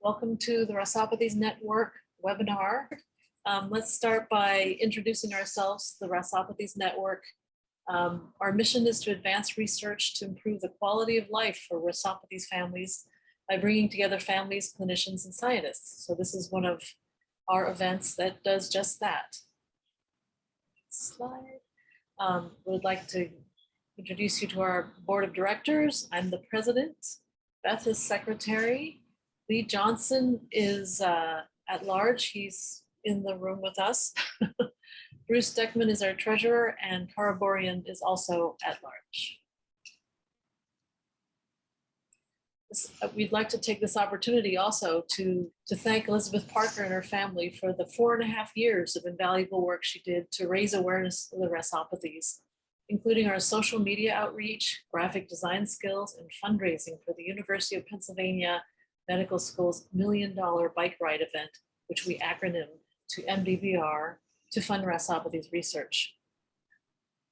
Welcome to the RASopathies Network webinar. Let's start by introducing ourselves, the RASopathies Network. Our mission is to advance research to improve the quality of life for RASopathies families by bringing together families, clinicians, and scientists. So this is one of our events that does just that. Slide. We'd like to introduce you to our board of directors. I'm the president. Beth is secretary. Lee Johnson is at large. He's in the room with us. Bruce Deckman is our treasurer, and Cara Borian is also at large. We'd like to take this opportunity also to thank Elizabeth Parker and her family for the 4.5 years of invaluable work she did to raise awareness of the RASopathies, including our social media outreach, graphic design skills, and fundraising for the University of Pennsylvania Medical School's $1 Million Bike Ride event, which we acronym to MDBR, to fund RASopathies research.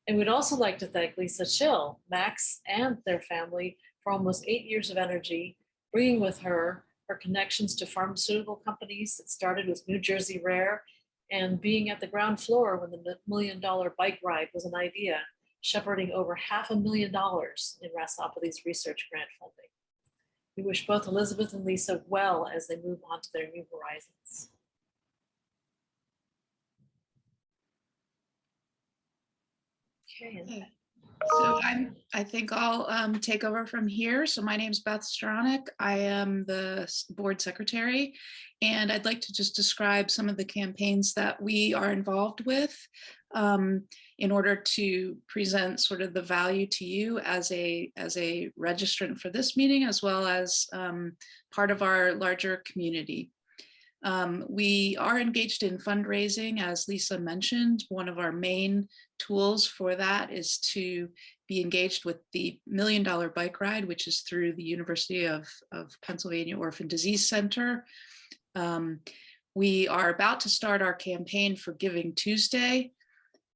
And we'd also like to thank Lisa Schill, Max, and their family for almost 8 years of energy, bringing with her her connections to pharmaceutical companies that started with New Jersey Rare, and being at the ground floor when the $1 Million Bike Ride was an idea, shepherding over $500,000 in RASopathies research grant funding. We wish both Elizabeth and Lisa well as they move on to their new horizons. Okay. So I think I'll take over from here. So my name's Beth Stronek. I am the board secretary, and I'd like to just describe some of the campaigns that we are involved with in order to present sort of the value to you as a registrant for this meeting, as well as part of our larger community. We are engaged in fundraising, as Lisa mentioned. One of our main tools for that is to be engaged with the $1 Million Bike Ride, which is through the University of Pennsylvania Orphan Disease Center. We are about to start our campaign for Giving Tuesday,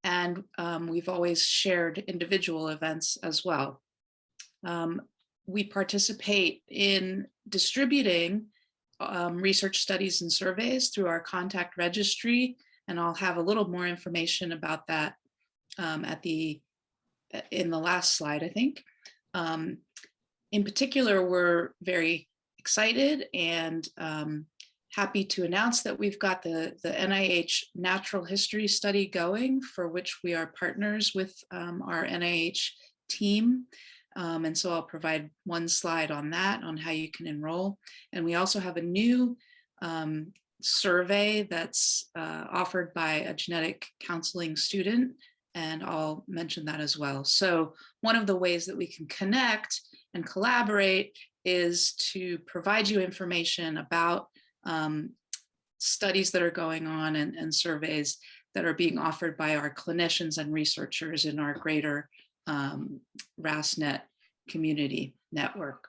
and we've always shared individual events as well. We participate in distributing research studies and surveys through our contact registry, and I'll have a little more information about that in the last slide, I think. In particular, we're very excited and happy to announce that we've got the NIH Natural History Study going, for which we are partners with our NIH team. And so I'll provide one slide on that, on how you can enroll. And we also have a new survey that's offered by a genetic counseling student, and I'll mention that as well. So one of the ways that we can connect and collaborate is to provide you information about studies that are going on and surveys that are being offered by our clinicians and researchers in our greater RASNet community network.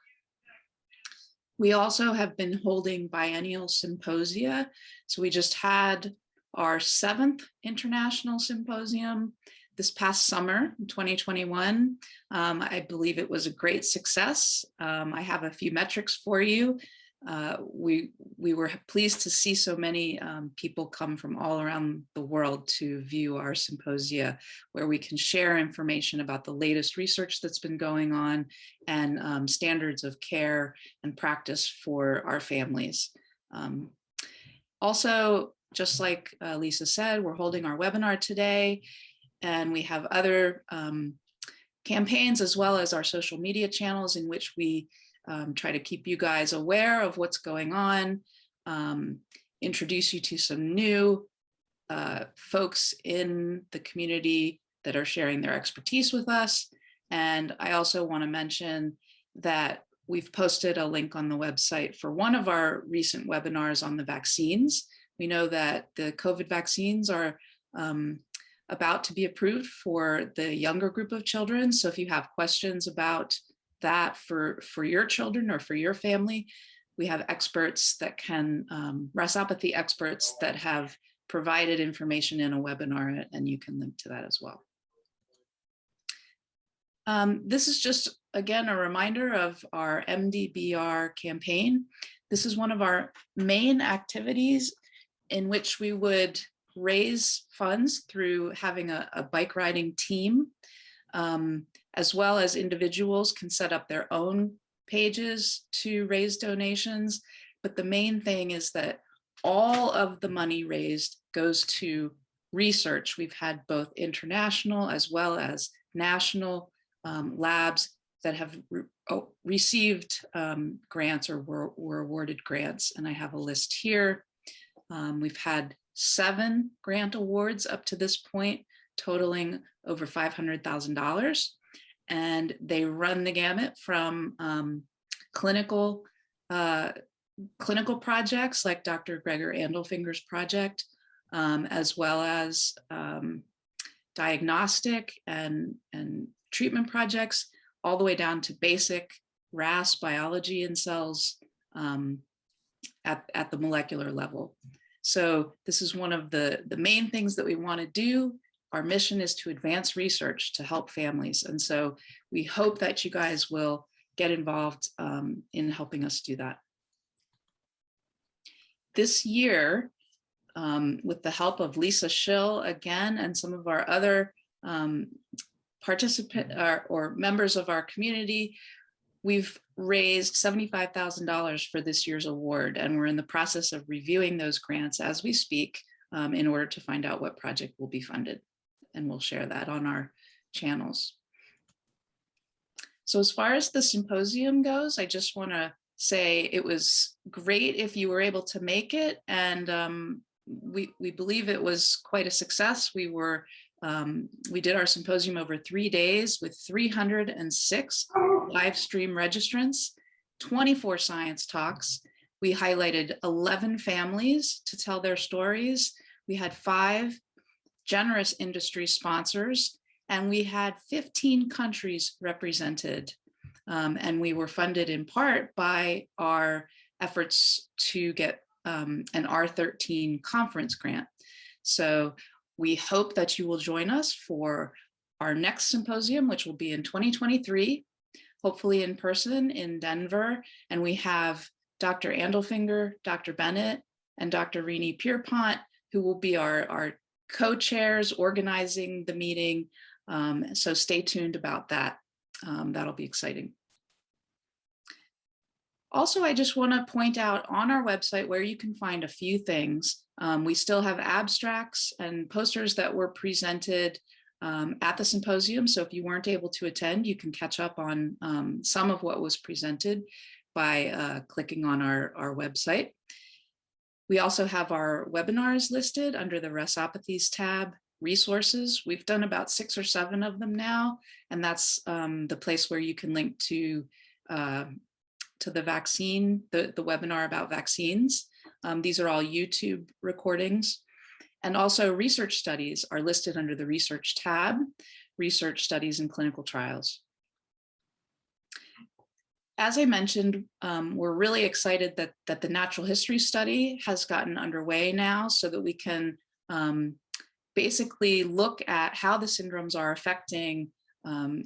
We also have been holding biennial symposia. So we just had our 7th international symposium this past summer in 2021. I believe it was a great success. I have a few metrics for you. We were pleased to see so many people come from all around the world to view our symposia, where we can share information about the latest research that's been going on and standards of care and practice for our families. Also, just like Lisa said, we're holding our webinar today, and we have other campaigns as well as our social media channels in which we try to keep you guys aware of what's going on, introduce you to some new folks in the community that are sharing their expertise with us. And I also want to mention that we've posted a link on the website for one of our recent webinars on the vaccines. We know that the COVID vaccines are about to be approved for the younger group of children. So if you have questions about that for your children or for your family, we have experts that can, RASopathy experts that have provided information in a webinar, and you can link to that as well. This is just, again, a reminder of our MDBR campaign. This is one of our main activities in which we would raise funds through having a bike riding team, as well as individuals can set up their own pages to raise donations. But the main thing is that all of the money raised goes to research. We've had both international as well as national labs that have received grants or were awarded grants. And I have a list here. We've had 7 grant awards up to this point, totaling over $500,000. And they run the gamut from clinical projects like Dr. Gregor Andelfinger's project, as well as diagnostic and treatment projects, all the way down to basic RAS biology in cells at the molecular level. So this is one of the main things that we want to do. Our mission is to advance research to help families. And so we hope that you guys will get involved in helping us do that. This year, with the help of Lisa Schill again, and some of our other or members of our community, we've raised $75,000 for this year's award, and we're in the process of reviewing those grants as we speak in order to find out what project will be funded, and we'll share that on our channels. So as far as the symposium goes, I just want to say it was great if you were able to make it, and we believe it was quite a success. We did our symposium over 3 days with 306 live stream registrants, 24 science talks. We highlighted 11 families to tell their stories. We had 5 generous industry sponsors, and we had 15 countries represented. And we were funded in part by our efforts to get an R13 conference grant. So we hope that you will join us for our next symposium, which will be in 2023, hopefully in person in Denver. And we have Dr. Andelfinger, Dr. Bennett, and Dr. Rini Pierpont, who will be our co-chairs organizing the meeting. So stay tuned about that. That'll be exciting. Also, I just want to point out on our website where you can find a few things. We still have abstracts and posters that were presented at the symposium. So if you weren't able to attend, you can catch up on some of what was presented by clicking on our website. We also have our webinars listed under the RASopathies tab, resources. We've done about 6 or 7 of them now, and that's the place where you can link to the vaccine, the webinar about vaccines. These are all YouTube recordings. And also research studies are listed under the research tab, research studies and clinical trials. As I mentioned, we're really excited that the natural history study has gotten underway now so that we can basically look at how the syndromes are affecting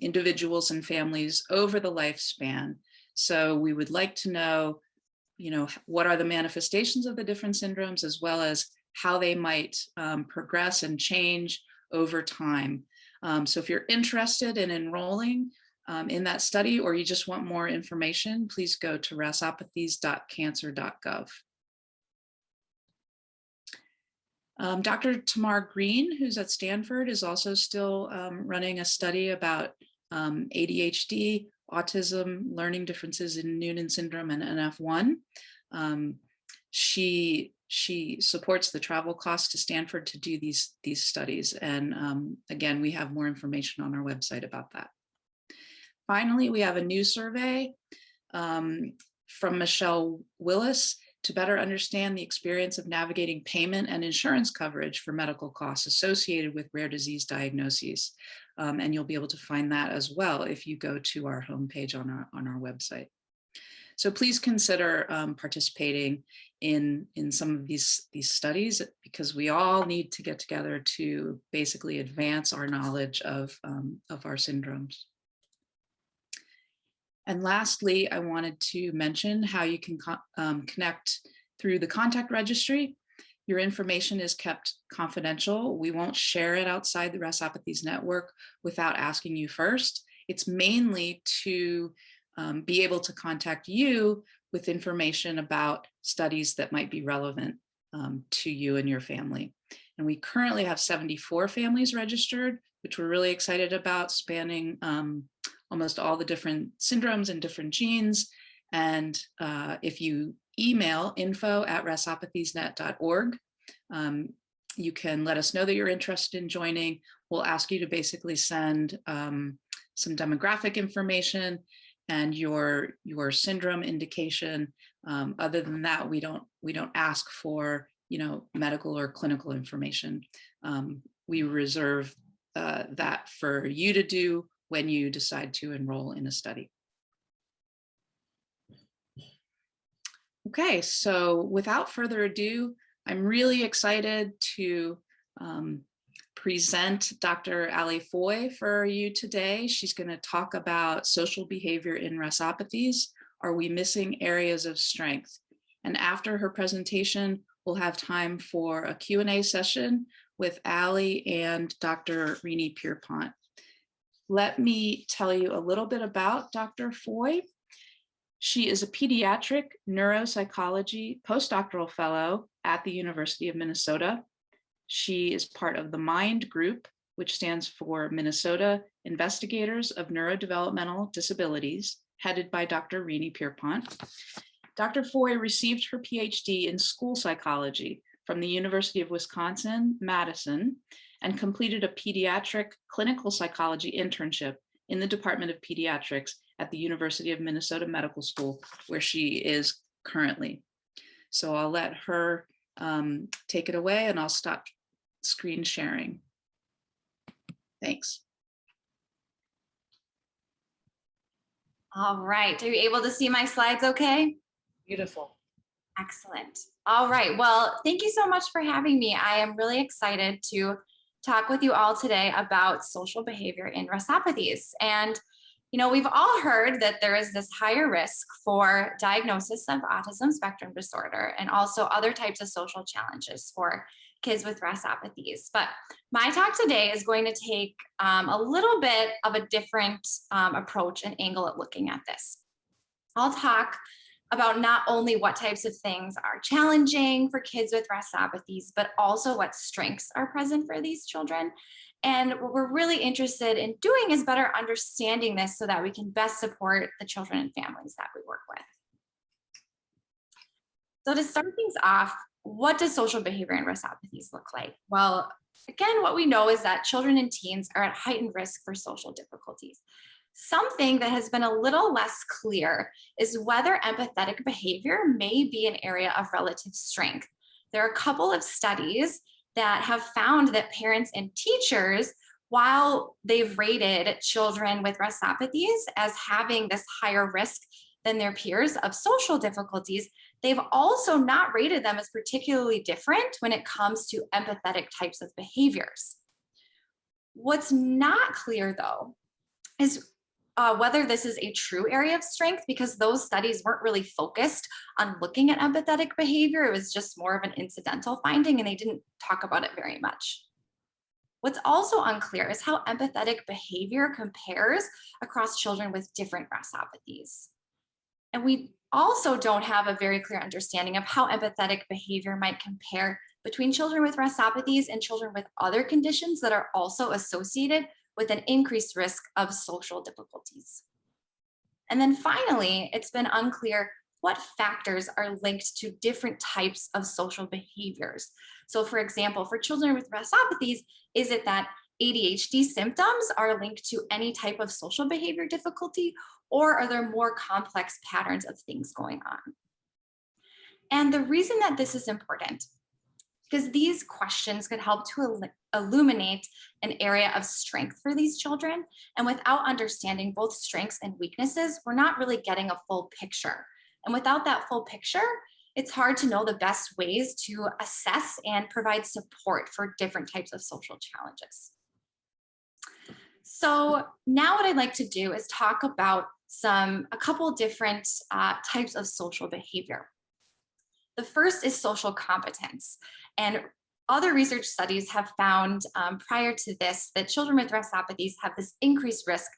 individuals and families over the lifespan. So we would like to know, what are the manifestations of the different syndromes, as well as how they might progress and change over time. So if you're interested in enrolling in that study, or you just want more information, please go to rasopathies.cancer.gov. Dr. Tamar Green, who's at Stanford, is also still running a study about ADHD, autism, learning differences in Noonan syndrome, and NF1. She supports the travel costs to Stanford to do these studies. And again, we have more information on our website about that. Finally, we have a new survey from Michelle Willis to better understand the experience of navigating payment and insurance coverage for medical costs associated with rare disease diagnoses. And you'll be able to find that as well if you go to our homepage on our website. So please consider participating in some of these studies, because we all need to get together to basically advance our knowledge of our syndromes. And lastly, I wanted to mention how you can connect through the contact registry. Your information is kept confidential. We won't share it outside the RASopathies network without asking you first. It's mainly to be able to contact you with information about studies that might be relevant to you and your family. And we currently have 74 families registered, which we're really excited about, spanning almost all the different syndromes and different genes. And if you email info@rasopathiesnet.org, you can let us know that you're interested in joining. We'll ask you to basically send some demographic information and your syndrome indication. Other than that, we don't ask for medical or clinical information. We reserve that for you to do when you decide to enroll in a study. Okay, so without further ado, I'm really excited to present Dr. Alli Foy for you today. She's going to talk about social behavior in RASopathies. Are we missing areas of strength? And after her presentation, we'll have time for a Q&A session with Alli and Dr. Rini Pierpont. Let me tell you a little bit about Dr. Foy. She is a pediatric neuropsychology postdoctoral fellow at the University of Minnesota. She is part of the MIND group, which stands for Minnesota Investigators of Neurodevelopmental Disabilities, headed by Dr. Rini Pierpont. Dr. Foy received her PhD in school psychology from the University of Wisconsin-Madison and completed a pediatric clinical psychology internship in the Department of Pediatrics at the University of Minnesota Medical School, where she is currently. So I'll let her take it away, and I'll stop screen sharing. Thanks. All right, are you able to see my slides okay? Beautiful. Excellent. All right, well, thank you so much for having me. I am really excited to talk with you all today about social behavior in RASopathies. And we've all heard that there is this higher risk for diagnosis of autism spectrum disorder and also other types of social challenges for kids with RASopathies. But my talk today is going to take a little bit of a different approach and angle at looking at this. I'll talk about not only what types of things are challenging for kids with RASopathies, but also what strengths are present for these children. And what we're really interested in doing is better understanding this so that we can best support the children and families that we work with. So to start things off, what does social behavior in RASopathies look like? Well, again, what we know is that children and teens are at heightened risk for social difficulties. Something that has been a little less clear is whether empathetic behavior may be an area of relative strength. There are a couple of studies that have found that parents and teachers, while they've rated children with RASopathies as having this higher risk than their peers of social difficulties, they've also not rated them as particularly different when it comes to empathetic types of behaviors. What's not clear, though, is whether this is a true area of strength, because those studies weren't really focused on looking at empathetic behavior. It was just more of an incidental finding, and they didn't talk about it very much. What's also unclear is how empathetic behavior compares across children with different RASopathies. And we also don't have a very clear understanding of how empathetic behavior might compare between children with RASopathies and children with other conditions that are also associated with an increased risk of social difficulties. And then finally, it's been unclear what factors are linked to different types of social behaviors. So for example, for children with RASopathies, is it that ADHD symptoms are linked to any type of social behavior difficulty, or are there more complex patterns of things going on? And the reason that this is important, because these questions could help to illuminate an area of strength for these children. And without understanding both strengths and weaknesses, we're not really getting a full picture. And without that full picture, it's hard to know the best ways to assess and provide support for different types of social challenges. So now what I'd like to do is talk about a couple different types of social behavior. The first is social competence. And other research studies have found prior to this that children with RASopathies have this increased risk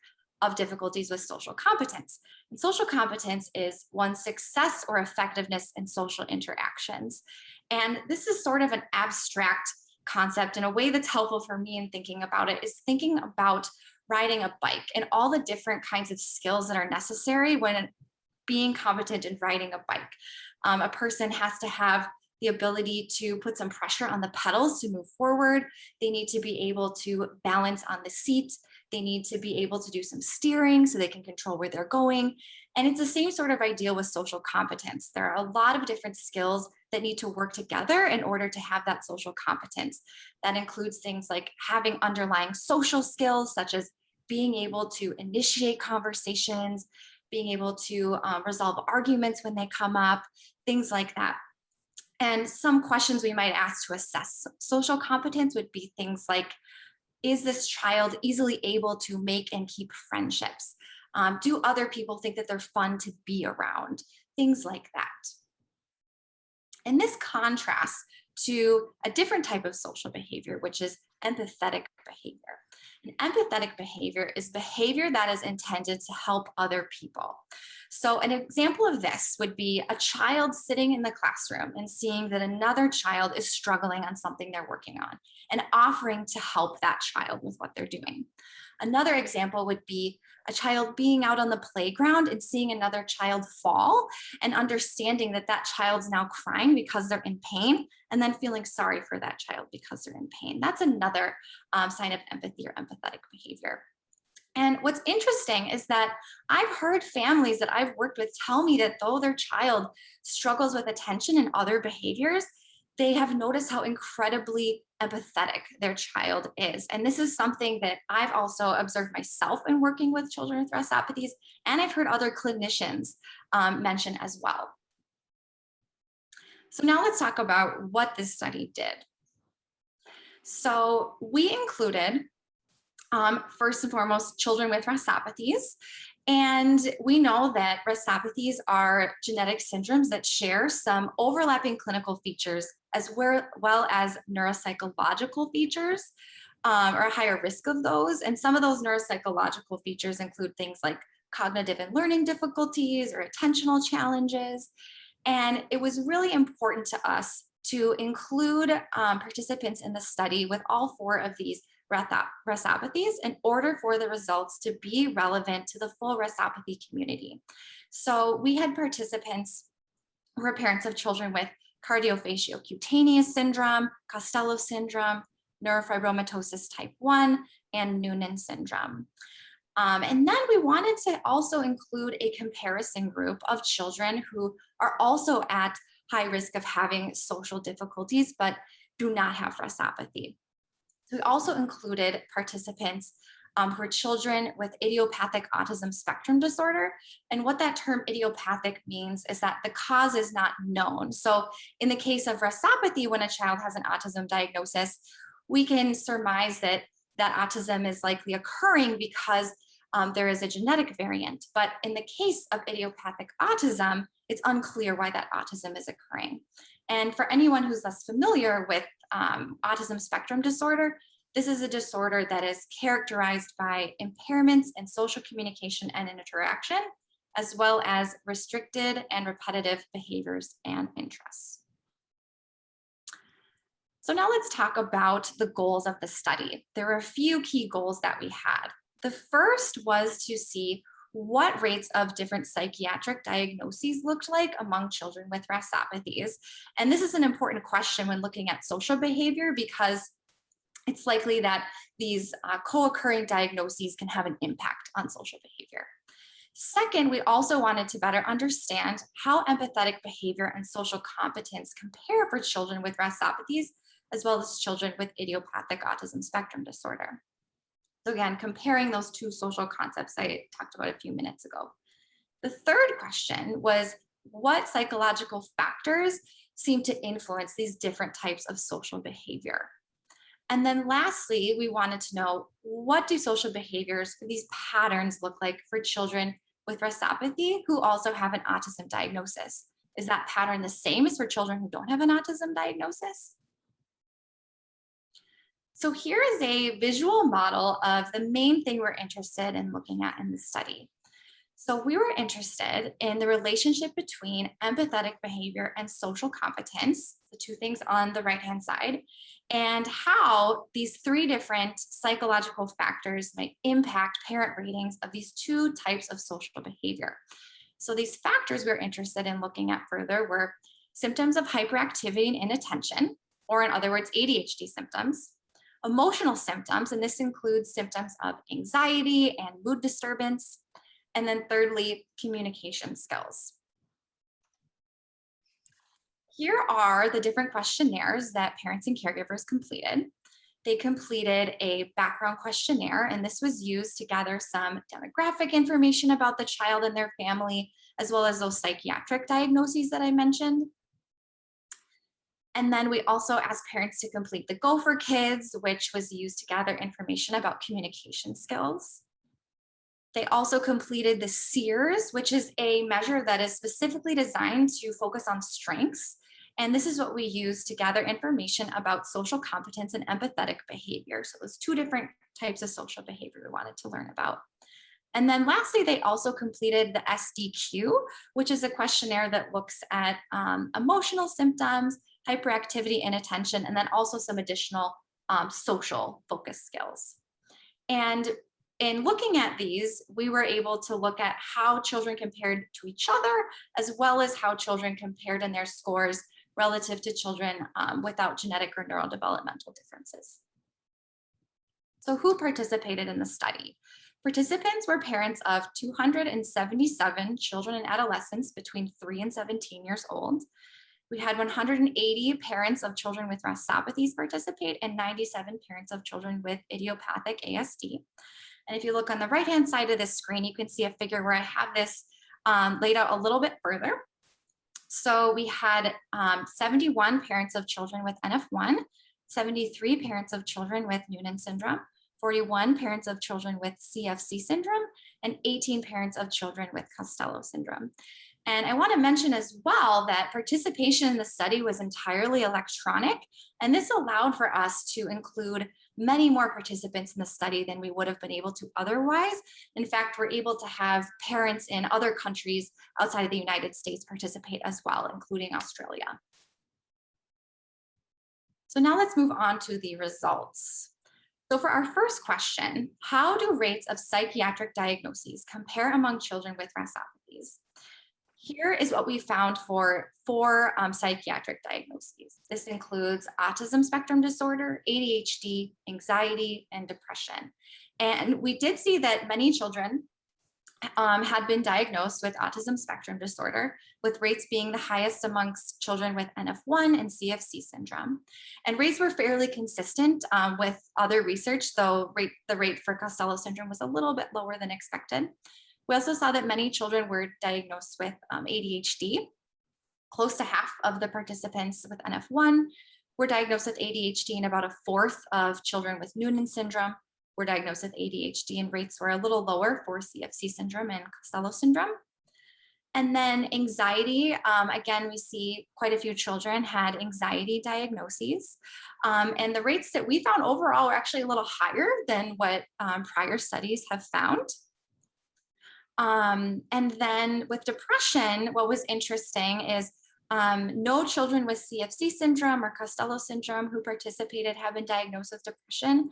of difficulties with social competence. And social competence is one's success or effectiveness in social interactions. And this is sort of an abstract concept, and a way that's helpful for me in thinking about it is thinking about riding a bike and all the different kinds of skills that are necessary when being competent in riding a bike. A person has to have the ability to put some pressure on the pedals to move forward. They need to be able to balance on the seat. They need to be able to do some steering so they can control where they're going. And it's the same sort of idea with social competence. There are a lot of different skills that need to work together in order to have that social competence. That includes things like having underlying social skills, such as being able to initiate conversations, being able to resolve arguments when they come up, things like that. And some questions we might ask to assess social competence would be things like, is this child easily able to make and keep friendships? Do other people think that they're fun to be around? Things like that. And this contrasts to a different type of social behavior, which is empathetic behavior. And empathetic behavior is behavior that is intended to help other people. So an example of this would be a child sitting in the classroom and seeing that another child is struggling on something they're working on and offering to help that child with what they're doing. Another example would be a child being out on the playground and seeing another child fall and understanding that that child's now crying because they're in pain, and then feeling sorry for that child because they're in pain. That's another sign of empathy or empathetic behavior. And what's interesting is that I've heard families that I've worked with tell me that though their child struggles with attention and other behaviors, they have noticed how incredibly empathetic their child is. And this is something that I've also observed myself in working with children with RASopathies, and I've heard other clinicians mention as well. So now let's talk about what this study did. So we included, first and foremost, children with RASopathies. And we know that RASopathies are genetic syndromes that share some overlapping clinical features as well as neuropsychological features, or a higher risk of those. And some of those neuropsychological features include things like cognitive and learning difficulties or attentional challenges. And it was really important to us to include participants in the study with all 4 of these RASopathies in order for the results to be relevant to the full RASopathy community. So we had participants who were parents of children with cardiofaciocutaneous syndrome, Costello syndrome, neurofibromatosis type 1, and Noonan syndrome. And then we wanted to also include a comparison group of children who are also at high risk of having social difficulties, but do not have RASopathy. We also included participants who are children with idiopathic autism spectrum disorder. And what that term idiopathic means is that the cause is not known. So in the case of RASopathy, when a child has an autism diagnosis, we can surmise that that autism is likely occurring because there is a genetic variant. But in the case of idiopathic autism, it's unclear why that autism is occurring. And for anyone who's less familiar with autism spectrum disorder, this is a disorder that is characterized by impairments in social communication and interaction, as well as restricted and repetitive behaviors and interests. So now let's talk about the goals of the study. There were a few key goals that we had. The first was to see what rates of different psychiatric diagnoses looked like among children with RASopathies. And this is an important question when looking at social behavior, because it's likely that these co-occurring diagnoses can have an impact on social behavior. Second, we also wanted to better understand how empathetic behavior and social competence compare for children with RASopathies, as well as children with idiopathic autism spectrum disorder. So again, comparing those 2 social concepts I talked about a few minutes ago. The third question was, what psychological factors seem to influence these different types of social behavior? And then lastly, we wanted to know, what do social behaviors, these patterns, look like for children with RASopathy who also have an autism diagnosis. Is that pattern the same as for children who don't have an autism diagnosis? So here is a visual model of the main thing we're interested in looking at in the study. So we were interested in the relationship between empathetic behavior and social competence, the two things on the right-hand side, and how these three different psychological factors might impact parent ratings of these two types of social behavior. So these factors we're interested in looking at further were symptoms of hyperactivity and inattention, or in other words, ADHD symptoms, emotional symptoms, and this includes symptoms of anxiety and mood disturbance, and then thirdly, communication skills. Here are the different questionnaires that parents and caregivers completed. They completed a background questionnaire, and this was used to gather some demographic information about the child and their family, as well as those psychiatric diagnoses that I mentioned. And then we also asked parents to complete the Gopher Kids, which was used to gather information about communication skills. They also completed the SEERS, which is a measure that is specifically designed to focus on strengths. And this is what we use to gather information about social competence and empathetic behavior. So it was two different types of social behavior we wanted to learn about. And then lastly, they also completed the SDQ, which is a questionnaire that looks at emotional symptoms, hyperactivity, inattention, and then also some additional social focus skills. And in looking at these, we were able to look at how children compared to each other, as well as how children compared in their scores relative to children without genetic or neurodevelopmental differences. So who participated in the study? Participants were parents of 277 children and adolescents between 3 and 17 years old. We had 180 parents of children with RASopathies participate and 97 parents of children with idiopathic ASD. And if you look on the right-hand side of this screen, you can see a figure where I have this laid out a little bit further. So we had 71 parents of children with NF1, 73 parents of children with Noonan syndrome, 41 parents of children with CFC syndrome, and 18 parents of children with Costello syndrome. And I want to mention as well that participation in the study was entirely electronic, and this allowed for us to include many more participants in the study than we would have been able to otherwise. In fact, we're able to have parents in other countries outside of the United States participate as well, including Australia. So now let's move on to the results. So for our first question, how do rates of psychiatric diagnoses compare among children with RASopathies? Here is what we found for 4 psychiatric diagnoses. This includes autism spectrum disorder, ADHD, anxiety, and depression. And we did see that many children had been diagnosed with autism spectrum disorder, with rates being the highest amongst children with NF1 and CFC syndrome. And rates were fairly consistent with other research, though the rate for Costello syndrome was a little bit lower than expected. We also saw that many children were diagnosed with ADHD. Close to half of the participants with NF1 were diagnosed with ADHD, and about a fourth of children with Noonan syndrome were diagnosed with ADHD, and rates were a little lower for CFC syndrome and Costello syndrome. And then anxiety, again, we see quite a few children had anxiety diagnoses. And the rates that we found overall were actually a little higher than what prior studies have found. And then with depression, what was interesting is no children with CFC syndrome or Costello syndrome who participated have been diagnosed with depression.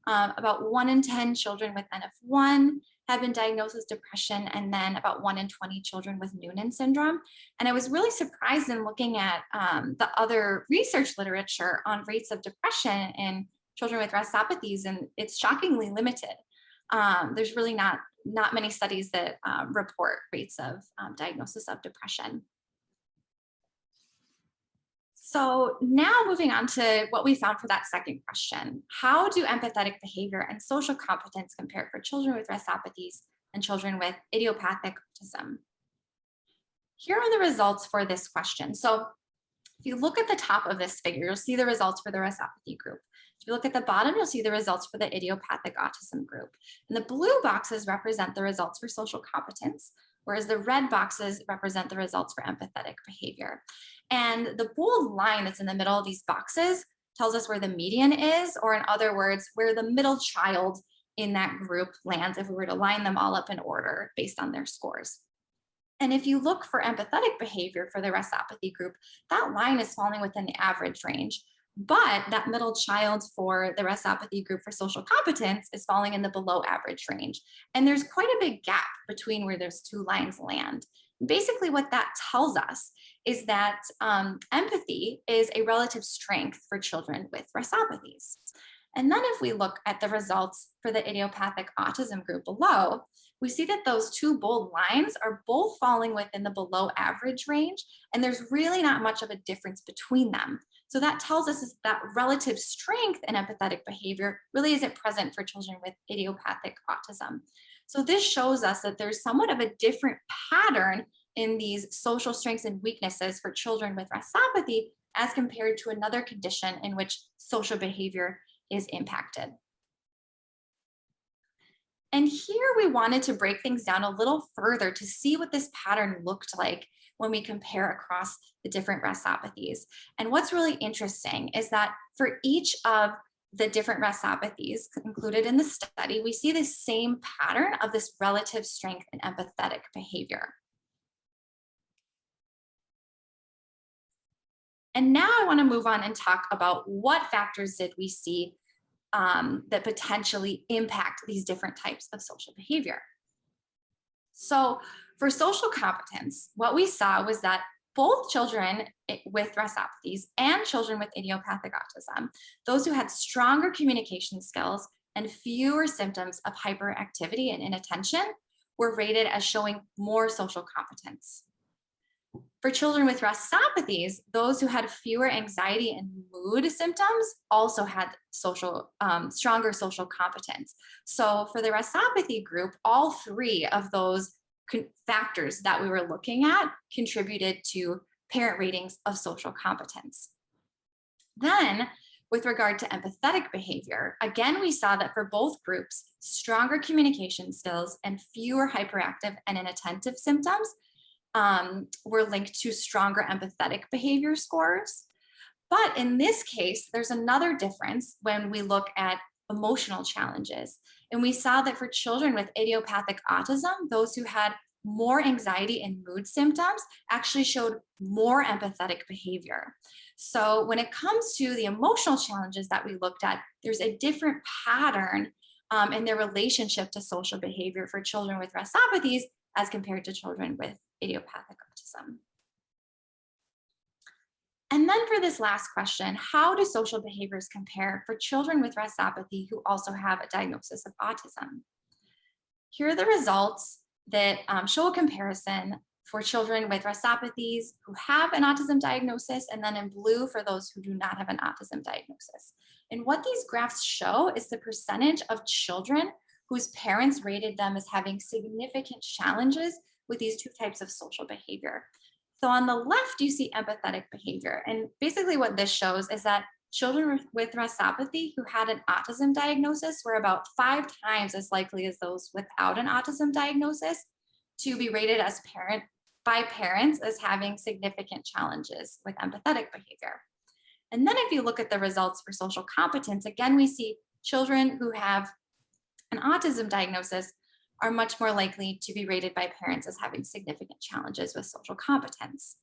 About 1 in 10 children with NF1 have been diagnosed with depression, and then about 1 in 20 children with Noonan syndrome. And I was really surprised in looking at the other research literature on rates of depression in children with RASopathies, and it's shockingly limited. There's really not many studies that report rates of diagnosis of depression. So now moving on to what we found for that second question. How do empathetic behavior and social competence compare for children with RASopathies and children with idiopathic autism? Here are the results for this question. So If you look at the top of this figure, you'll see the results for the RASopathy group. If you look at the bottom, you'll see the results for the idiopathic autism group. And the blue boxes represent the results for social competence, whereas the red boxes represent the results for empathetic behavior. And the bold line that's in the middle of these boxes tells us where the median is, or in other words, where the middle child in that group lands if we were to line them all up in order based on their scores. And if you look for empathetic behavior for the RASopathy group, that line is falling within the average range, but that middle child for the RASopathy group for social competence is falling in the below average range. And there's quite a big gap between where those two lines land. Basically, what that tells us is that empathy is a relative strength for children with RASopathies. And then if we look at the results for the idiopathic autism group below, we see that those two bold lines are both falling within the below average range, and there's really not much of a difference between them. So that tells us that relative strength in empathetic behavior really isn't present for children with idiopathic autism. So this shows us that there's somewhat of a different pattern in these social strengths and weaknesses for children with RASopathy as compared to another condition in which social behavior is impacted. And here we wanted to break things down a little further to see what this pattern looked like when we compare across the different RASopathies. And what's really interesting is that for each of the different RASopathies included in the study, we see the same pattern of this relative strength in empathetic behavior. And now I want to move on and talk about what factors did we see that potentially impact these different types of social behavior. So for social competence, what we saw was that both children with RASopathies and children with idiopathic autism, those who had stronger communication skills and fewer symptoms of hyperactivity and inattention, were rated as showing more social competence. For children with RASopathies, those who had fewer anxiety and mood symptoms also had stronger social competence. So for the RASopathy group, all three of those factors that we were looking at contributed to parent ratings of social competence. Then, with regard to empathetic behavior, again, we saw that for both groups, stronger communication skills and fewer hyperactive and inattentive symptoms were linked to stronger empathetic behavior scores. But in this case, there's another difference when we look at emotional challenges. And we saw that for children with idiopathic autism, those who had more anxiety and mood symptoms actually showed more empathetic behavior. So when it comes to the emotional challenges that we looked at, there's a different pattern in their relationship to social behavior for children with RASopathies as compared to children with idiopathic autism. And then for this last question, how do social behaviors compare for children with RASopathy who also have a diagnosis of autism? Here are the results that show a comparison for children with RASopathies who have an autism diagnosis, and then in blue for those who do not have an autism diagnosis. And what these graphs show is the percentage of children whose parents rated them as having significant challenges with these two types of social behavior. So on the left, you see empathetic behavior. And basically what this shows is that children with RASopathy who had an autism diagnosis were about 5 times as likely as those without an autism diagnosis to be rated as by parents as having significant challenges with empathetic behavior. And then if you look at the results for social competence, again, we see children who have an autism diagnosis are much more likely to be rated by parents as having significant challenges with social competence.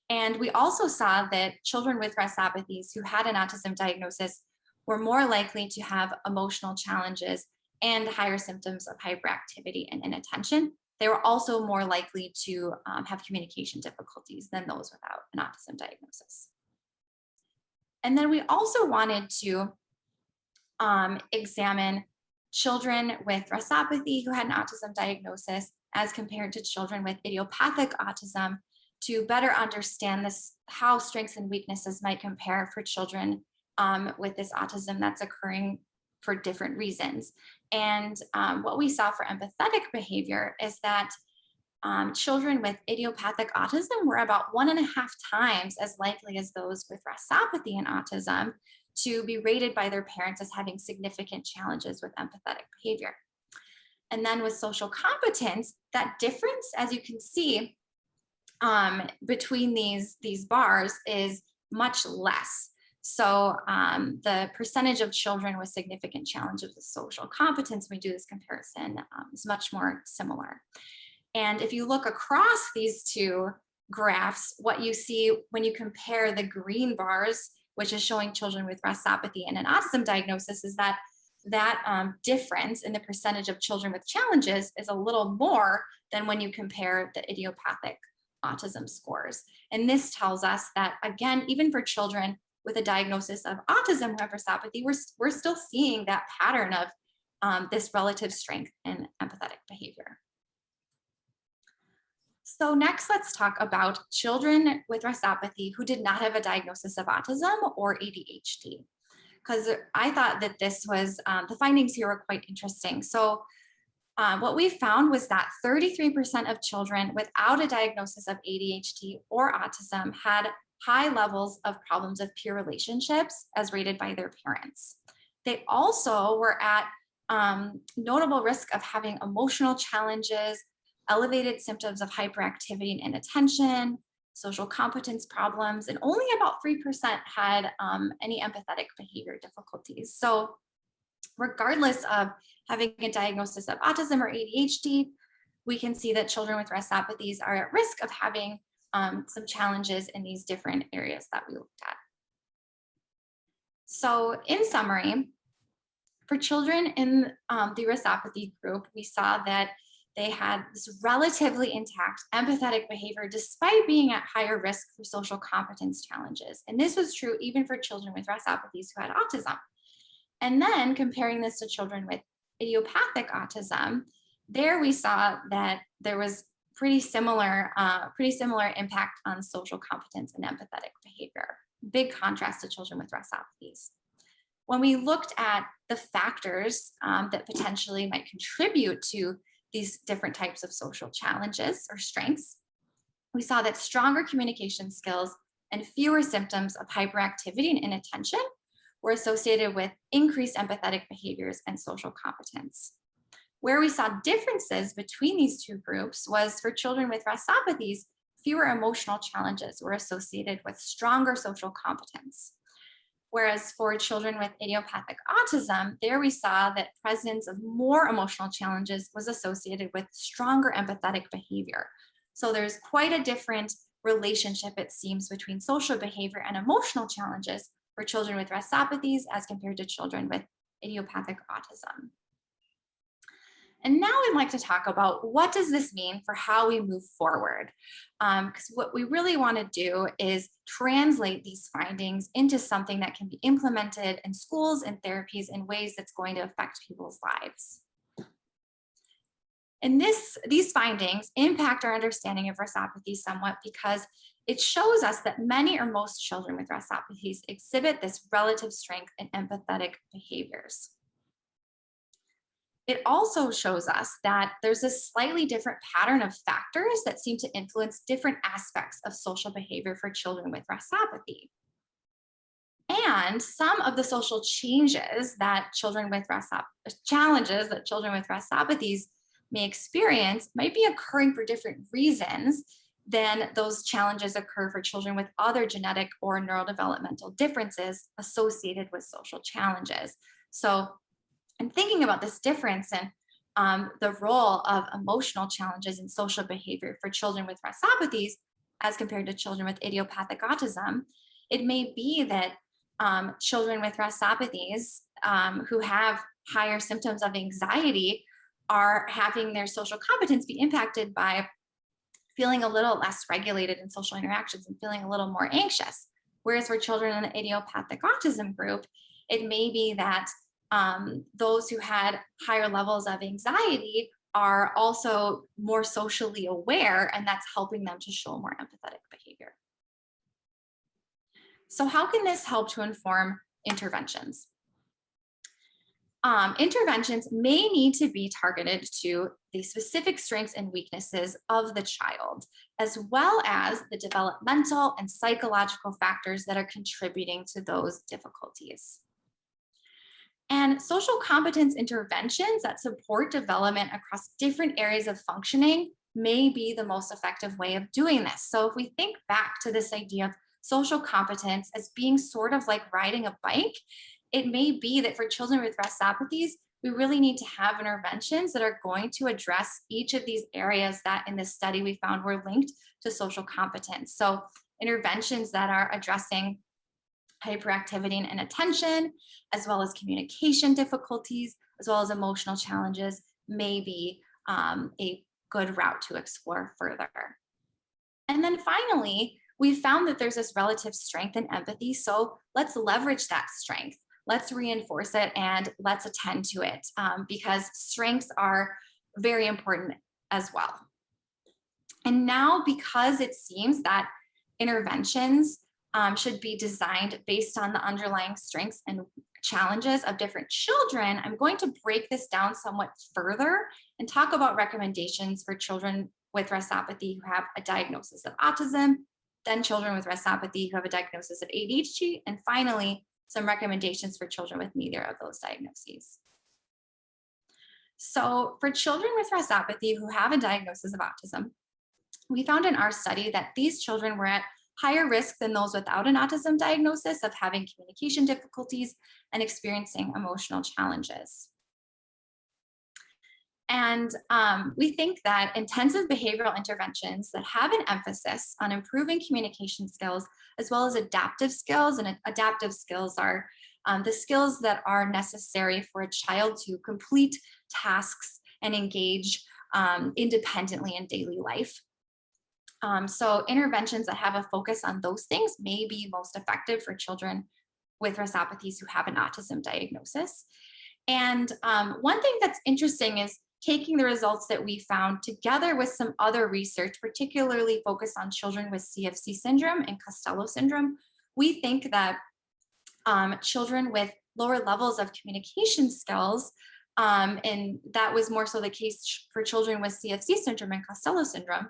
And we also saw that children with RASopathies who had an autism diagnosis were more likely to have emotional challenges and higher symptoms of hyperactivity and inattention. They were also more likely to have communication difficulties than those without an autism diagnosis. And then we also wanted to examine children with RASopathy who had an autism diagnosis as compared to children with idiopathic autism to better understand how strengths and weaknesses might compare for children with this autism that's occurring for different reasons. And what we saw for empathetic behavior is that children with idiopathic autism were about 1.5 times as likely as those with RASopathy and autism to be rated by their parents as having significant challenges with empathetic behavior. And then with social competence, that difference, as you can see, between these bars is much less. So the percentage of children with significant challenges with social competence, when we do this comparison, is much more similar. And if you look across these two graphs, what you see when you compare the green bars, which is showing children with RASopathy and an autism diagnosis, is that difference in the percentage of children with challenges is a little more than when you compare the idiopathic autism scores. And this tells us that, again, even for children with a diagnosis of autism or RASopathy, we're still seeing that pattern of this relative strength in empathetic behavior. So next, let's talk about children with RASopathy who did not have a diagnosis of autism or ADHD, because I thought that this was, the findings here were quite interesting. So what we found was that 33% of children without a diagnosis of ADHD or autism had high levels of problems of peer relationships as rated by their parents. They also were at notable risk of having emotional challenges, elevated symptoms of hyperactivity and inattention, social competence problems, and only about 3% had any empathetic behavior difficulties. So regardless of having a diagnosis of autism or ADHD, we can see that children with RASopathies are at risk of having some challenges in these different areas that we looked at. So in summary, for children in the RASopathy group, we saw that they had this relatively intact empathetic behavior despite being at higher risk for social competence challenges. And this was true even for children with RASopathies who had autism. And then comparing this to children with idiopathic autism, there we saw that there was pretty similar impact on social competence and empathetic behavior. Big contrast to children with RASopathies. When we looked at the factors that potentially might contribute to these different types of social challenges or strengths, we saw that stronger communication skills and fewer symptoms of hyperactivity and inattention were associated with increased empathetic behaviors and social competence. Where we saw differences between these two groups was for children with RASopathies, fewer emotional challenges were associated with stronger social competence. Whereas for children with idiopathic autism, there we saw that presence of more emotional challenges was associated with stronger empathetic behavior. So there's quite a different relationship, it seems, between social behavior and emotional challenges for children with RASopathies as compared to children with idiopathic autism. And now I'd like to talk about what does this mean for how we move forward? Because what we really want to do is translate these findings into something that can be implemented in schools and therapies in ways that's going to affect people's lives. And these findings impact our understanding of RASopathy somewhat because it shows us that many or most children with RASopathies exhibit this relative strength in empathetic behaviors. It also shows us that there's a slightly different pattern of factors that seem to influence different aspects of social behavior for children with RASopathy. And some of the social changes that children with RASopathies may experience might be occurring for different reasons than those challenges occur for children with other genetic or neurodevelopmental differences associated with social challenges. So I'm thinking about this difference and the role of emotional challenges in social behavior for children with RASopathies as compared to children with idiopathic autism. It may be that children with RASopathies who have higher symptoms of anxiety are having their social competence be impacted by feeling a little less regulated in social interactions and feeling a little more anxious. Whereas for children in the idiopathic autism group, it may be that those who had higher levels of anxiety are also more socially aware, and that's helping them to show more empathetic behavior. So how can this help to inform interventions? interventions may need to be targeted to the specific strengths and weaknesses of the child, as well as the developmental and psychological factors that are contributing to those difficulties. And social competence interventions that support development across different areas of functioning may be the most effective way of doing this. So if we think back to this idea of social competence as being sort of like riding a bike, it may be that for children with RASopathies, we really need to have interventions that are going to address each of these areas that in this study we found were linked to social competence. So interventions that are addressing hyperactivity and inattention, as well as communication difficulties, as well as emotional challenges, may be a good route to explore further. And then finally, we found that there's this relative strength in empathy. So let's leverage that strength. Let's reinforce it and let's attend to it because strengths are very important as well. And now, because it seems that interventions should be designed based on the underlying strengths and challenges of different children, I'm going to break this down somewhat further and talk about recommendations for children with RASopathy who have a diagnosis of autism, then children with RASopathy who have a diagnosis of ADHD, and finally, some recommendations for children with neither of those diagnoses. So for children with RASopathy who have a diagnosis of autism, we found in our study that these children were at higher risk than those without an autism diagnosis of having communication difficulties and experiencing emotional challenges. And we think that intensive behavioral interventions that have an emphasis on improving communication skills, as well as adaptive skills, and adaptive skills are the skills that are necessary for a child to complete tasks and engage independently in daily life. So interventions that have a focus on those things may be most effective for children with RASopathies who have an autism diagnosis. And one thing that's interesting is taking the results that we found together with some other research, particularly focused on children with CFC syndrome and Costello syndrome. We think that children with lower levels of communication skills, and that was more so the case for children with CFC syndrome and Costello syndrome,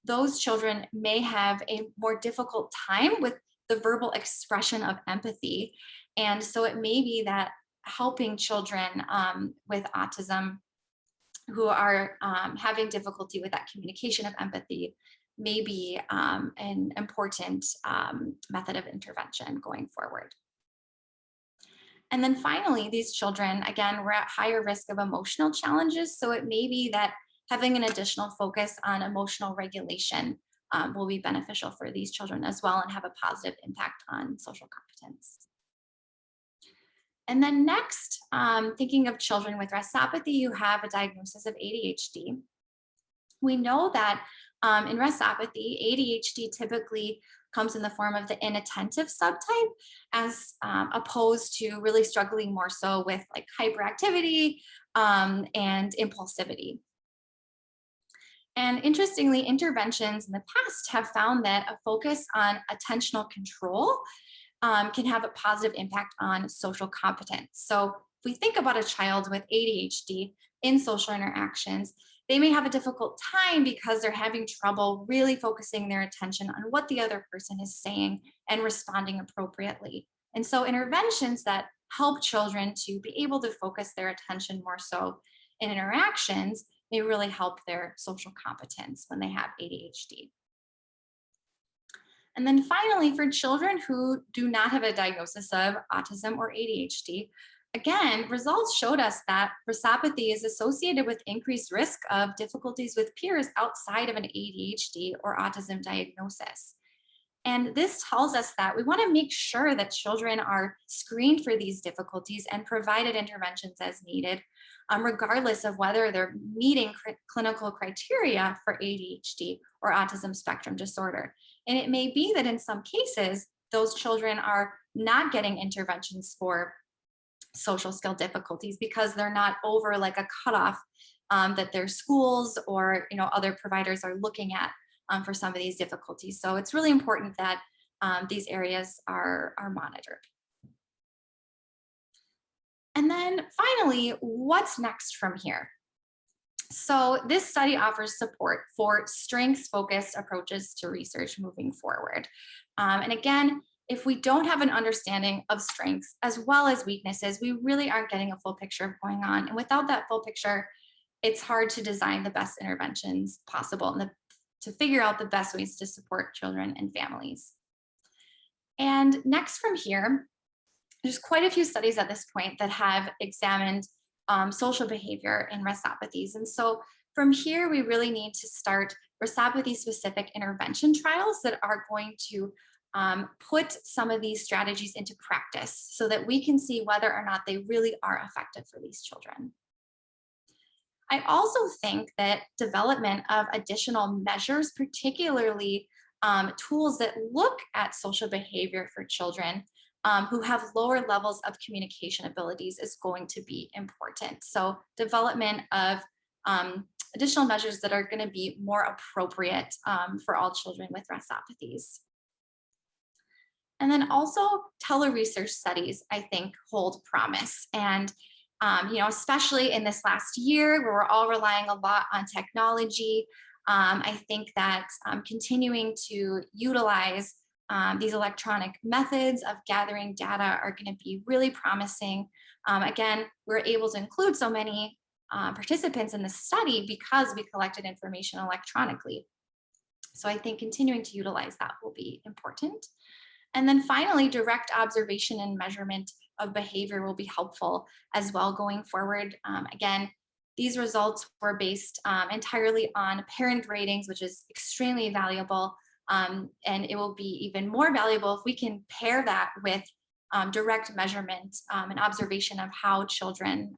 those children may have a more difficult time with the verbal expression of empathy. And so it may be that helping children with autism who are having difficulty with that communication of empathy may be an important method of intervention going forward. And then finally, these children, again, were at higher risk of emotional challenges. So it may be that having an additional focus on emotional regulation will be beneficial for these children as well and have a positive impact on social competence. And then next, thinking of children with RASopathy who have a diagnosis of ADHD, we know that in RASopathy, ADHD typically comes in the form of the inattentive subtype as opposed to really struggling more so with like hyperactivity and impulsivity. And interestingly, interventions in the past have found that a focus on attentional control can have a positive impact on social competence. So if we think about a child with ADHD in social interactions, they may have a difficult time because they're having trouble really focusing their attention on what the other person is saying and responding appropriately. And so interventions that help children to be able to focus their attention more so in interactions may really help their social competence when they have ADHD. And then finally, for children who do not have a diagnosis of autism or ADHD, again, results showed us that RASopathy is associated with increased risk of difficulties with peers outside of an ADHD or autism diagnosis. And this tells us that we want to make sure that children are screened for these difficulties and provided interventions as needed, regardless of whether they're meeting clinical criteria for ADHD or autism spectrum disorder. And it may be that in some cases, those children are not getting interventions for social skill difficulties because they're not over like a cutoff that their schools or other providers are looking at for some of these difficulties. So it's really important that these areas are monitored. And then finally, what's next from here? So this study offers support for strengths-focused approaches to research moving forward. And again, if we don't have an understanding of strengths as well as weaknesses, we really aren't getting a full picture of going on. And without that full picture, it's hard to design the best interventions possible and to figure out the best ways to support children and families. And next from here, there's quite a few studies at this point that have examined social behavior in RASopathies. And so from here, we really need to start RASopathy-specific intervention trials that are going to put some of these strategies into practice so that we can see whether or not they really are effective for these children. I also think that development of additional measures, particularly tools that look at social behavior for children who have lower levels of communication abilities, is going to be important. So development of additional measures that are going to be more appropriate for all children with RASopathies. And then also tele-research studies, I think, hold promise. And especially in this last year where we're all relying a lot on technology, I think that continuing to utilize these electronic methods of gathering data are going to be really promising. Again, we're able to include so many participants in the study because we collected information electronically. So I think continuing to utilize that will be important. And then finally, direct observation and measurement of behavior will be helpful as well going forward. Again, these results were based entirely on parent ratings, which is extremely valuable. And it will be even more valuable if we can pair that with direct measurement and observation of how children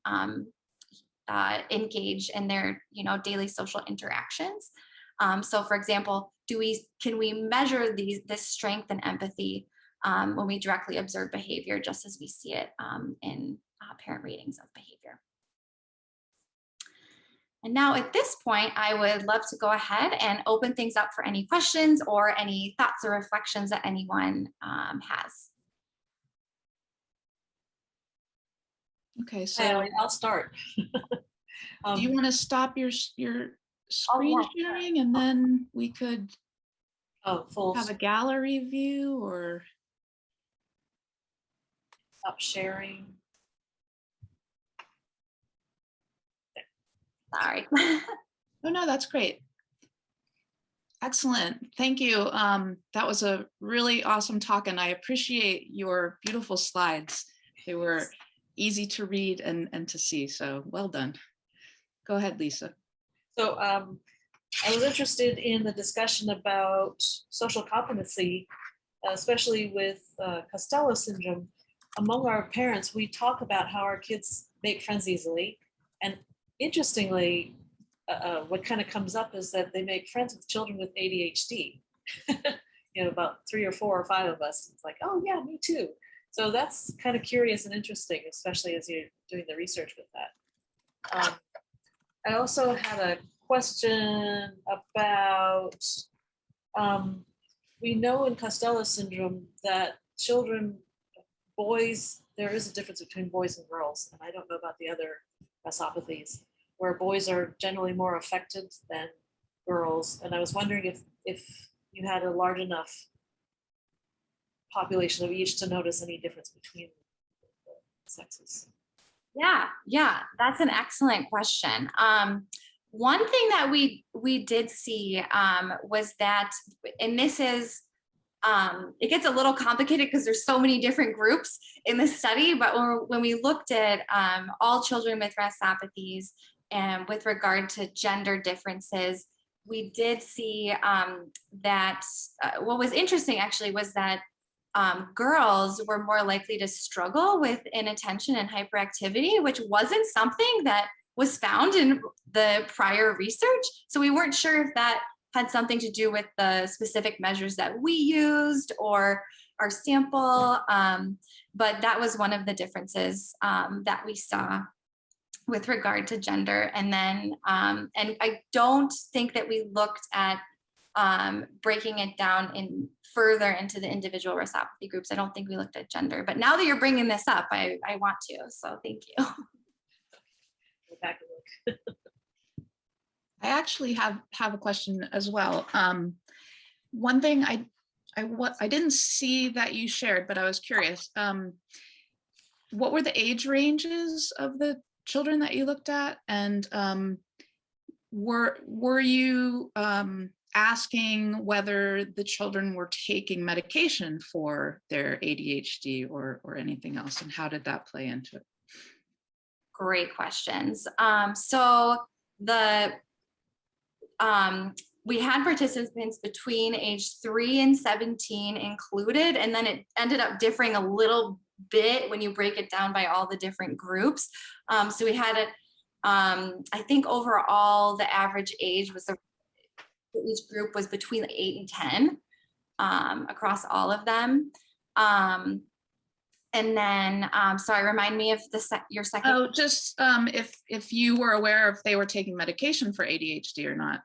engage in their daily social interactions. So for example, can we measure this strength and empathy when we directly observe behavior, just as we see it in parent ratings of behavior? And now at this point, I would love to go ahead and open things up for any questions or any thoughts or reflections that anyone has. Okay, so Alli, I'll start. do you want to stop your screen sharing and then we could have a gallery view, or stop sharing? Sorry. Oh, no, that's great. Excellent. Thank you. That was a really awesome talk, and I appreciate your beautiful slides. They were easy to read and to see, so well done. Go ahead, Lisa. So I was interested in the discussion about social competency, especially with Costello syndrome. Among our parents, we talk about how our kids make friends easily, and interestingly, what kind of comes up is that they make friends with children with ADHD. About 3 or 4 or 5 of us. It's like, oh yeah, me too. So that's kind of curious and interesting, especially as you're doing the research with that. I also had a question about, we know in Costello syndrome that boys, there is a difference between boys and girls, and I don't know about the other RASopathies, where boys are generally more affected than girls. And I was wondering if you had a large enough population of each to notice any difference between the sexes. Yeah, that's an excellent question. One thing that we did see was that, and this is, it gets a little complicated because there's so many different groups in the study, but when we looked at all children with RASopathies and with regard to gender differences, we did see that what was interesting actually was that girls were more likely to struggle with inattention and hyperactivity, which wasn't something that was found in the prior research. So we weren't sure if that had something to do with the specific measures that we used or our sample, but that was one of the differences that we saw with regard to gender. And then, and I don't think that we looked at breaking it down in further into the individual RASopathy groups. I don't think we looked at gender, but now that you're bringing this up, I want to, so thank you. Go back and look. I actually have a question as well. One thing I didn't see that you shared, but I was curious. What were the age ranges of the children that you looked at, and were you asking whether the children were taking medication for their ADHD or anything else, and how did that play into it? Great questions. So we had participants between age 3 and 17 included, and then it ended up differing a little bit when you break it down by all the different groups. So we had I think overall the average age was each group was between 8 and 10 across all of them. And then, sorry, remind me of your second. Oh, just if you were aware if they were taking medication for ADHD or not.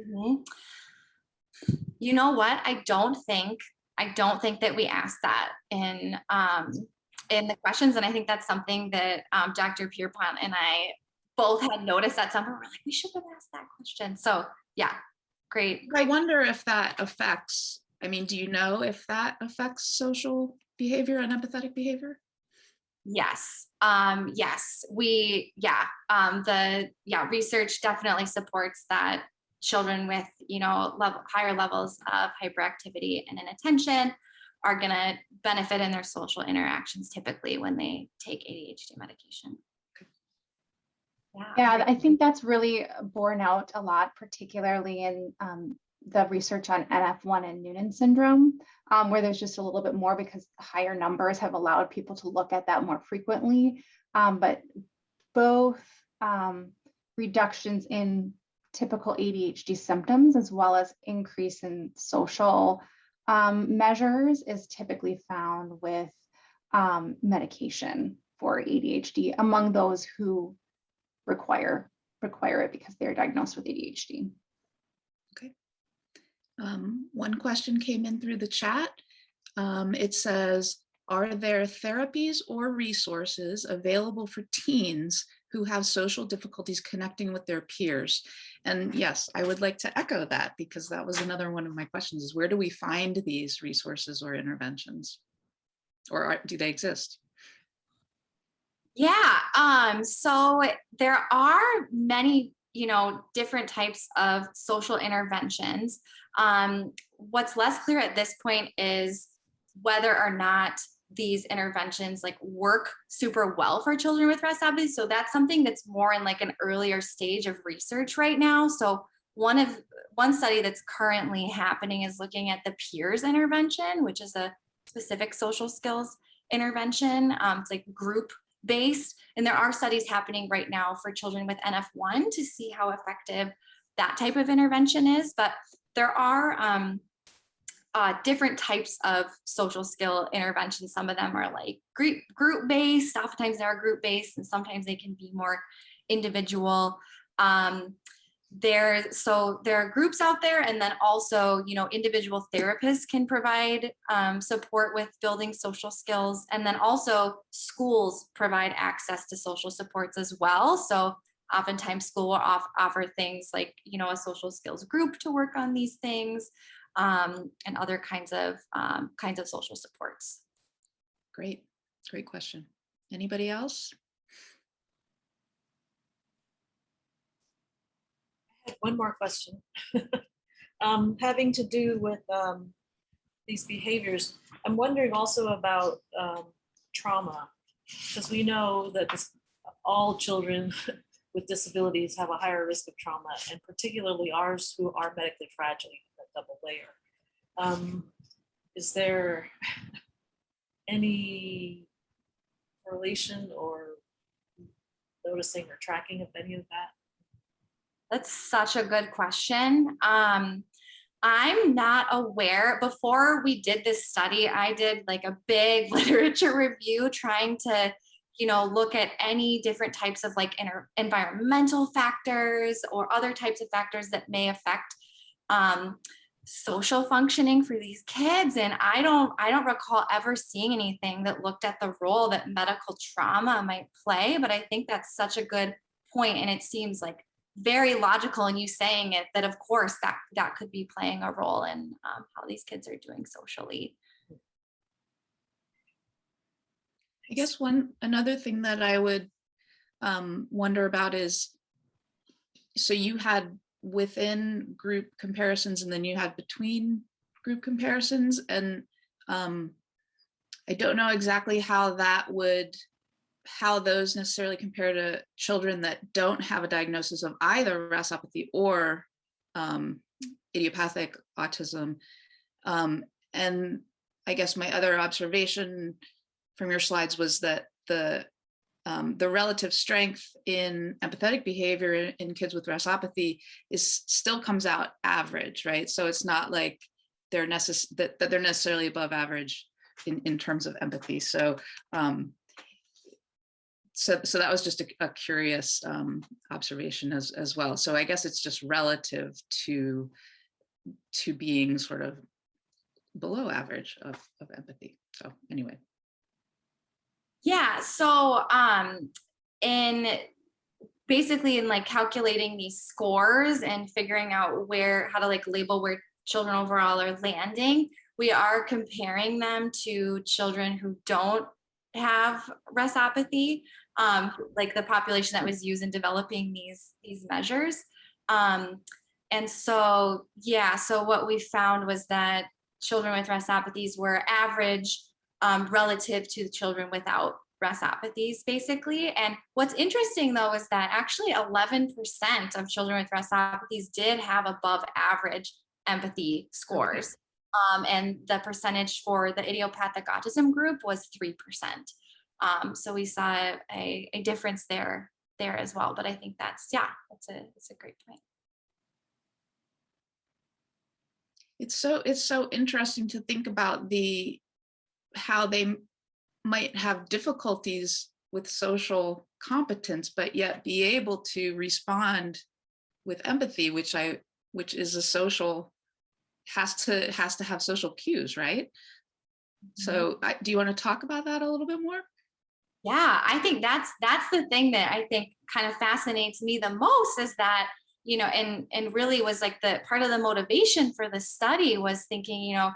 Mm-hmm. You know what? I don't think that we asked that in the questions, and I think that's something that Dr. Pierpont and I both had noticed at some point. We're like, we should have asked that question. So yeah, great. I wonder if that affects. I mean, do you know if that affects social behavior and empathetic behavior? Yes. Yes. Research definitely supports that children with, higher levels of hyperactivity and inattention are going to benefit in their social interactions typically when they take ADHD medication. Yeah, I think that's really borne out a lot, particularly in the research on NF1 and Noonan syndrome, where there's just a little bit more because higher numbers have allowed people to look at that more frequently. But both reductions in typical ADHD symptoms as well as increase in social measures is typically found with medication for ADHD among those who require it because they're diagnosed with ADHD. Okay. One question came in through the chat. It says, are there therapies or resources available for teens who have social difficulties connecting with their peers? And yes, I would like to echo that, because that was another one of my questions, is where do we find these resources or interventions, or do they exist? Yeah, so there are many, different types of social interventions. What's less clear at this point is whether or not these interventions work super well for children with RASopathy. So that's something that's more in an earlier stage of research right now. So one study that's currently happening is looking at the peers intervention, which is a specific social skills intervention. It's group based, and there are studies happening right now for children with NF1 to see how effective that type of intervention is. But there are different types of social skill interventions. Some of them are group based. Oftentimes they are group based, and sometimes they can be more individual. There are groups out there, and then also, individual therapists can provide support with building social skills, and then also schools provide access to social supports as well. So oftentimes school will offer things like, a social skills group to work on these things, and other kinds of social supports. Great question. Anybody else? One more question. Having to do with these behaviors, I'm wondering also about trauma, because we know that all children with disabilities have a higher risk of trauma, and particularly ours who are medically fragile, that double layer. Is there any correlation or noticing or tracking of any of that? That's such a good question. I'm not aware. Before we did this study, I did a big literature review trying to, look at any different types of environmental factors or other types of factors that may affect social functioning for these kids. And I don't recall ever seeing anything that looked at the role that medical trauma might play, but I think that's such a good point, and it seems like very logical in you saying it, that of course that could be playing a role in how these kids are doing socially. I guess another thing that I would wonder about is, so you had within group comparisons and then you had between group comparisons, and I don't know exactly how those necessarily compare to children that don't have a diagnosis of either RASopathy or idiopathic autism. And I guess my other observation from your slides was that the relative strength in empathetic behavior in kids with RASopathy still comes out average, right? So it's not like they're necessarily above average in terms of empathy. So so that was just a curious observation as well. So I guess it's just relative to being sort of below average of empathy. So anyway. Yeah, so in like calculating these scores and figuring out how to like label where children overall are landing, we are comparing them to children who don't have RASopathy, like the population that was used in developing these measures. And so, yeah, so what we found was that children with RASopathies were average relative to children without RASopathies, basically. And what's interesting, though, is that actually 11% of children with RASopathies did have above average empathy scores. And the percentage for the idiopathic autism group was 3%. So we saw a difference there as well. But I think it's a great point. It's so interesting to think about how they might have difficulties with social competence, but yet be able to respond with empathy, which is a social, has to have social cues, right? Mm-hmm. So do you want to talk about that a little bit more? Yeah, I think that's the thing that I think kind of fascinates me the most, is that, you know, and really was like the part of the motivation for the study was thinking, you know,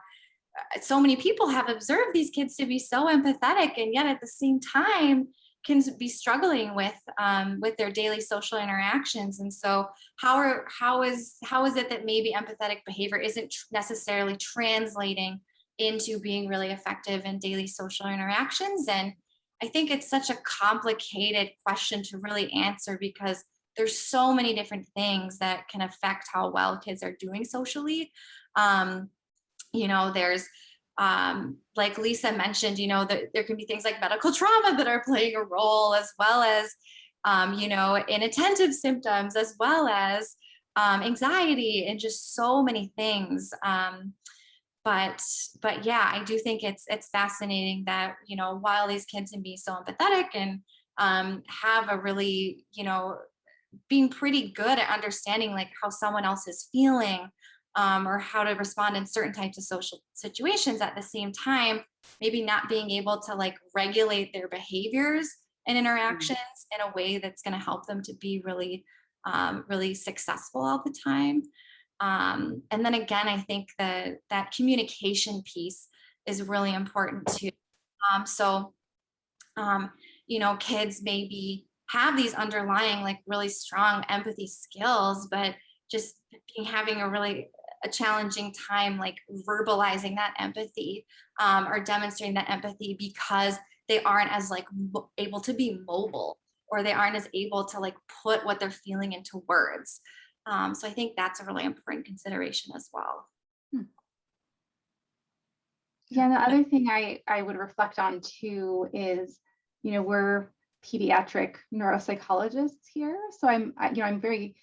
so many people have observed these kids to be so empathetic, and yet at the same time can be struggling with their daily social interactions. And so how is it that maybe empathetic behavior isn't necessarily translating into being really effective in daily social interactions? And I think it's such a complicated question to really answer, because there's so many different things that can affect how well kids are doing socially. You know, there's like Lisa mentioned, you know, that there can be things like medical trauma that are playing a role, as well as, you know, inattentive symptoms, as well as anxiety, and just so many things. But yeah, I do think it's fascinating that, you know, while these kids can be so empathetic and have a really, you know, being pretty good at understanding like how someone else is feeling, or how to respond in certain types of social situations, at the same time, maybe not being able to like regulate their behaviors and interactions in a way that's going to help them to be really, really successful all the time. And then again, I think that communication piece is really important too. You know, kids maybe have these underlying like really strong empathy skills, but just having a challenging time like verbalizing that empathy, or demonstrating that empathy, because they aren't as like able to be mobile, or they aren't as able to like put what they're feeling into words. So I think that's a really important consideration as well. Yeah, and the other thing I would reflect on too is, you know, we're pediatric neuropsychologists here, so I'm very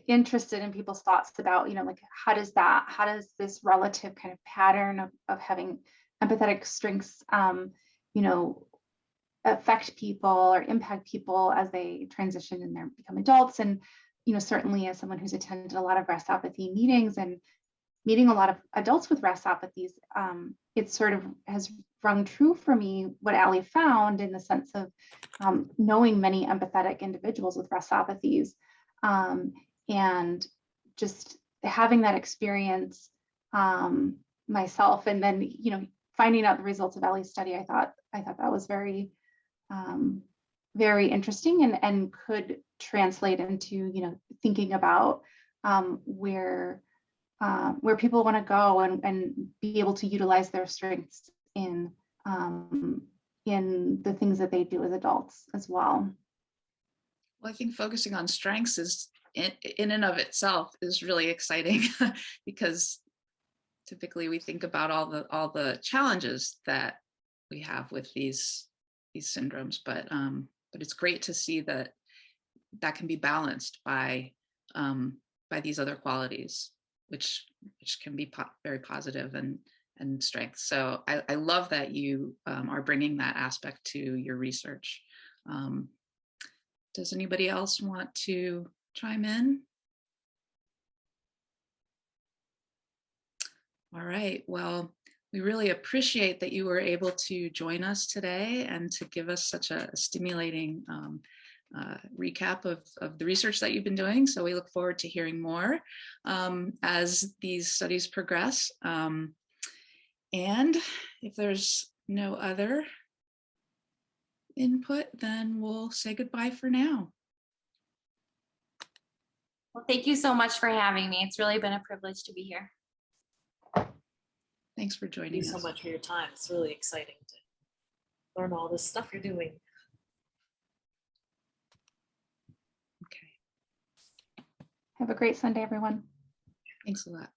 interested in people's thoughts about, you know, like how does this relative kind of pattern of having empathetic strengths, you know, affect people or impact people as they transition and become adults. And, you know, certainly as someone who's attended a lot of RASopathy meetings and meeting a lot of adults with RASopathies, it sort of has rung true for me what Alli found in the sense of knowing many empathetic individuals with RASopathies, and just having that experience myself, and then finding out the results of Alli's study. I thought that was very very interesting, and could translate into thinking about where people want to go, and be able to utilize their strengths in the things that they do as adults as well. Well, I think focusing on strengths is in and of itself is really exciting because typically we think about all the challenges that we have with these syndromes, but it's great to see that can be balanced by these other qualities, which can be very positive and strengths. So I love that you are bringing that aspect to your research. Does anybody else want to chime in? All right, well, we really appreciate that you were able to join us today and to give us such a stimulating recap of the research that you've been doing. So we look forward to hearing more as these studies progress. And if there's no other input, then we'll say goodbye for now. Well, thank you so much for having me. It's really been a privilege to be here. Thanks for joining us. Thank you so much for your time. It's really exciting to learn all this stuff you're doing. Okay. Have a great Sunday, everyone. Thanks a lot.